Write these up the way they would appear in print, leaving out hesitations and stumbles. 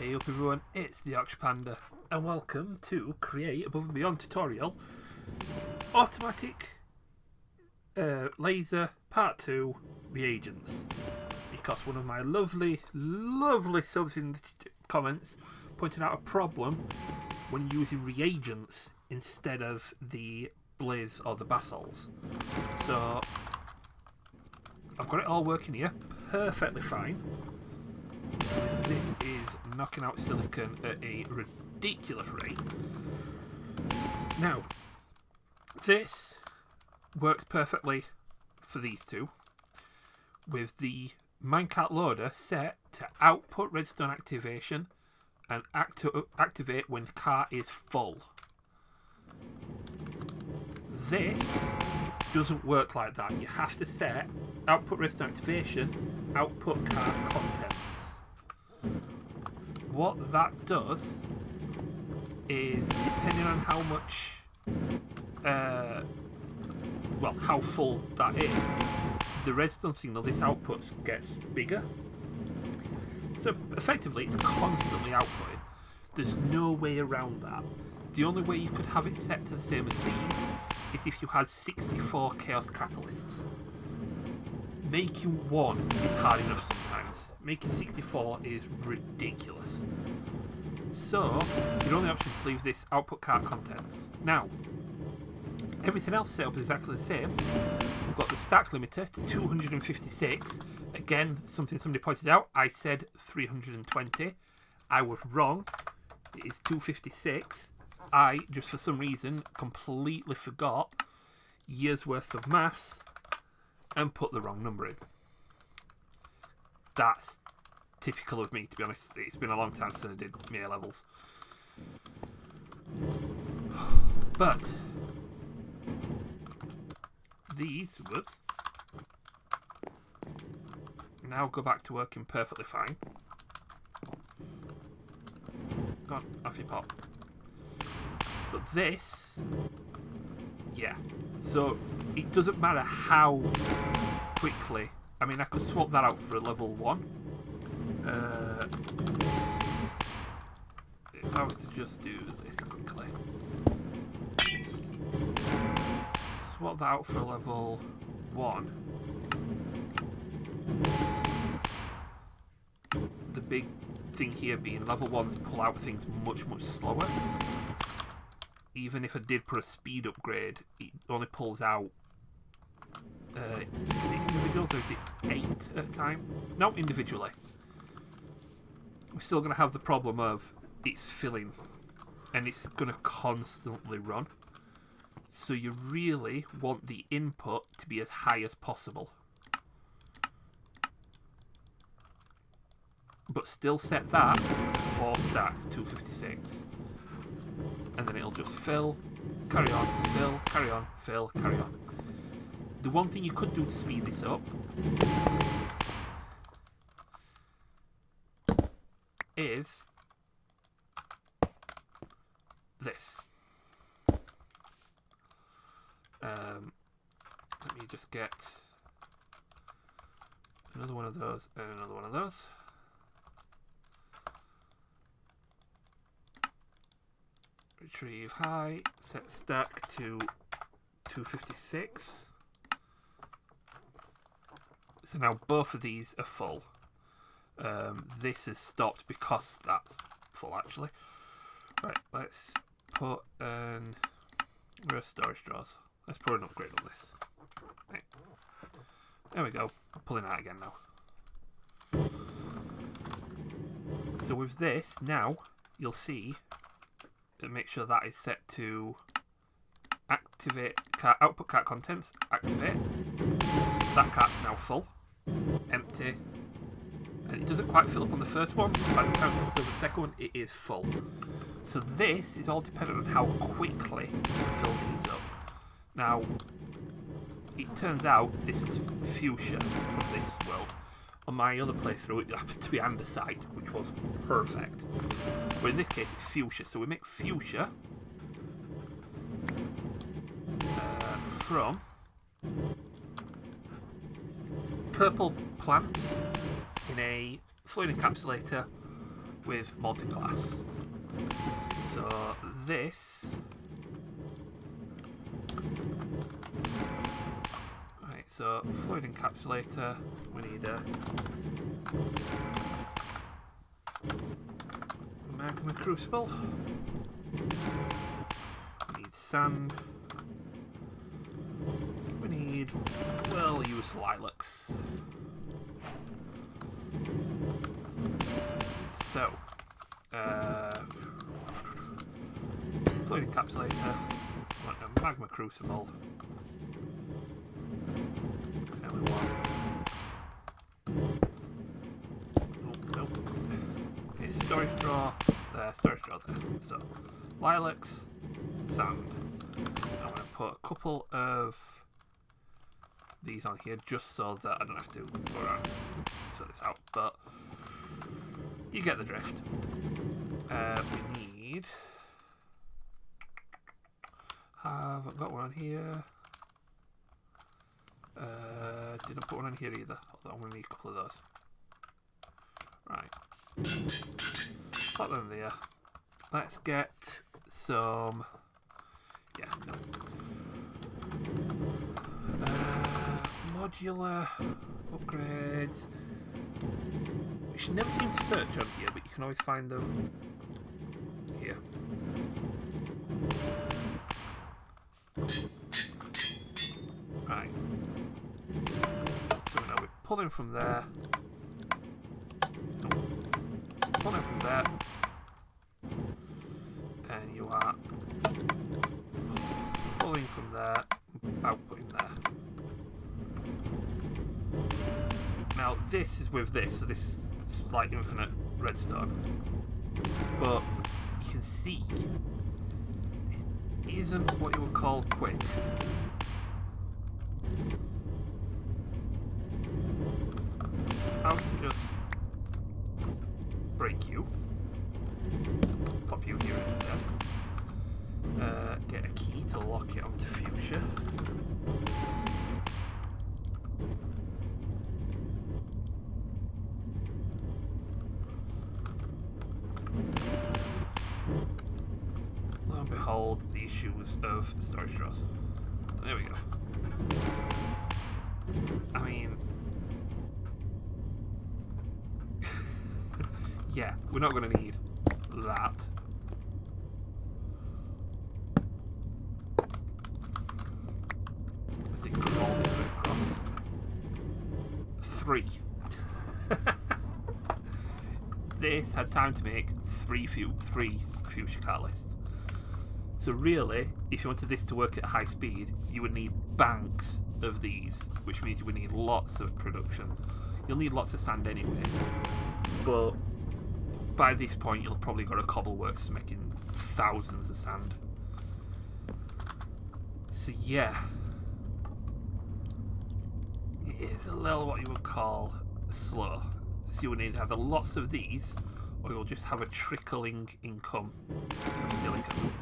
Hey up everyone, it's the Ox Panda and welcome to Create Above and Beyond tutorial Automatic Laser Part 2 Reagents, because one of my lovely subs in the comments pointed out a problem when using reagents instead of the blaze or the basols. So I've got it all working here perfectly fine. This is knocking out silicon at a ridiculous rate. Now, this works perfectly for these two, with the minecart loader set to output redstone activation and activate when cart is full. This doesn't work like that. You have to set output redstone activation, output cart contents. What that does is, depending on how much, how full that is, the redstone signal this outputs gets bigger. So effectively it's constantly outputting. There's no way around that. The only way you could have it set to the same as these is if you had 64 chaos catalysts. Making one is hard enough sometimes. Making 64 is ridiculous. So, your only option is to leave this output cart contents. Now, everything else set up is exactly the same. We've got the stack limiter to 256. Again, something somebody pointed out. I said 320. I was wrong. It is 256. I, just for some reason, completely forgot years worth of maths and put the wrong number in. That's typical of me, to be honest. It's been a long time since I did my A levels. But these whoops, now go back to working perfectly fine. Go on, off your pop. But this, yeah. So it doesn't matter how quickly. I mean, I could swap that out for a level 1. If I was to just do this quickly, swap that out for a level 1. The big thing here being level 1s pull out things much slower. Even if I did put a speed upgrade, it only pulls out individuals, or is it 8 at a time? No, individually. We're still going to have the problem of it's filling and it's going to constantly run. So you really want the input to be as high as possible. But still set that to 4 stacks, 256. And then it'll just fill, carry on, fill, carry on, fill, carry on. The one thing you could do to speed this up is this. Let me just get another one of those and another one of those. Retrieve high, set stack to 256. So now both of these are full. This is stopped because that's full actually. Right, let's put where are storage drawers? Let's put an upgrade on this. Right. There we go. I'm pulling out again now. So with this, now you'll see, make sure that is set to activate cart, output cart contents, activate. That cart's now full, empty, and it doesn't quite fill up on the first one. By the time it's still the second one, it is full. So this is all dependent on how quickly you can fill these up. Now, it turns out this is fuchsia on this world. On my other playthrough, it happened to be andesite, which was perfect. But in this case, it's fuchsia. So we make fuchsia from purple plants in a fluid encapsulator with molten glass. So this... Right, so fluid encapsulator, we need a magma crucible, we need sand, we need well-used lilacs. So, fluid encapsulator, want a magma crucible, and we want a storage drawer there, So, lilacs, sand. I'm going to put a couple of these on here just so that I don't have to go around and sort this out, but you get the drift. We need... haven't got one on here. Didn't put one on here either, although I'm going to need a couple of those. Right. Slot them there. Let's get some... yeah, no. Modular upgrades. You should never seem to search on here, but you can always find them here. Right. So now we're pulling from there. Pulling from there. And you are pulling from there, outputting there. Now this is with this, so this is like infinite redstone. But you can see this isn't what you would call quick. If I was to just break you, pop you here instead, get a key to lock it onto fuchsia. Lo and behold, the issues of storage drawers. There we go. I mean, yeah, we're not going to need that. I think crawled it across. 3. This had time to make 3 fuchsia catalysts. So really, if you wanted this to work at high speed, you would need banks of these, which means you would need lots of production. You'll need lots of sand anyway, but by this point you'll probably got a cobble works making thousands of sand. So yeah, it is a little what you would call slow. So you will need either lots of these, or you'll just have a trickling income of silicon.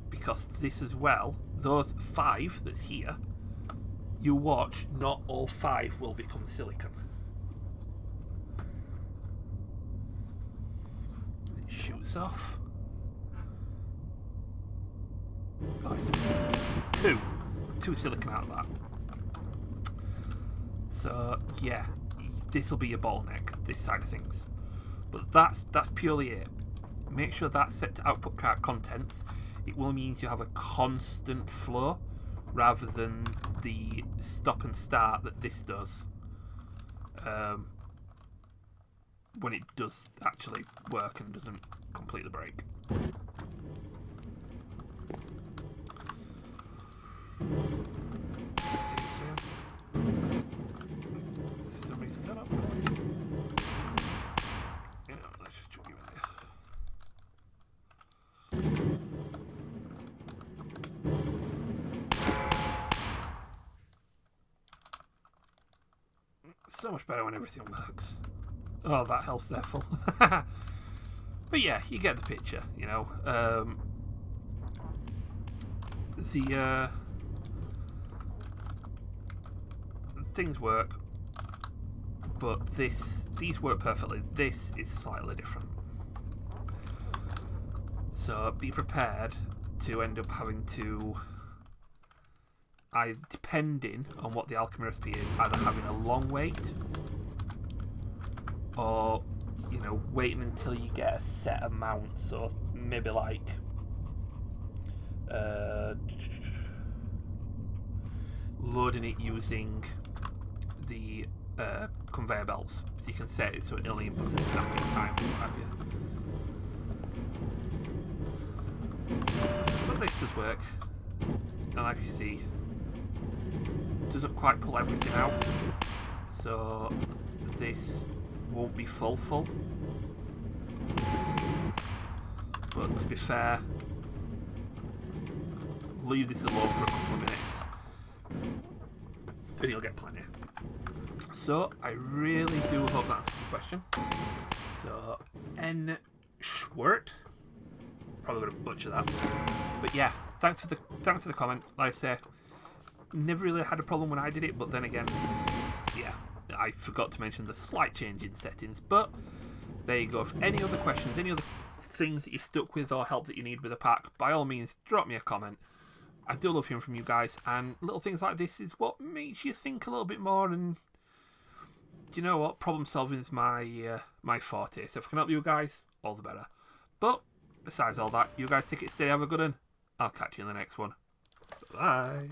Because this as well, those 5 that's here, you watch, not all 5 will become silicon. It shoots off. Oh, it's 2 silicon out of that. So yeah, this will be your bottleneck, this side of things. But that's purely it. Make sure that's set to output cart contents. It will mean you have a constant flow rather than the stop and start that this does when it does actually work and doesn't completely break. Somebody's got up. Yeah, let's just chuck you in there. So much better when everything works. Oh, that health's there full. But yeah, you get the picture, you know. Things work. but these work perfectly. This is slightly different. So be prepared to end up having to, depending on what the alchemy recipe is, either having a long wait or, you know, waiting until you get a set amount. So maybe like loading it using the conveyor belts, so you can set it so it only inputs a snapping time or what have you. But this does work, and like you see, doesn't quite pull everything out, so this won't be full. But to be fair, leave this alone for a couple of minutes and you'll get plenty. So I really do hope that answers the question. So N Schwert, probably gonna butcher that, but yeah, thanks for the comment. Like I say, never really had a problem when I did it, but then again, yeah, I forgot to mention the slight change in settings. But there you go. For any other questions, any other things that you're stuck with or help that you need with a pack, by all means drop me a comment. I do love hearing from you guys, and little things like this is what makes you think a little bit more. And do you know what? Problem solving is my forte. So if I can help you guys, all the better. But besides all that, you guys take it steady, have a good one. I'll catch you in the next one. Bye.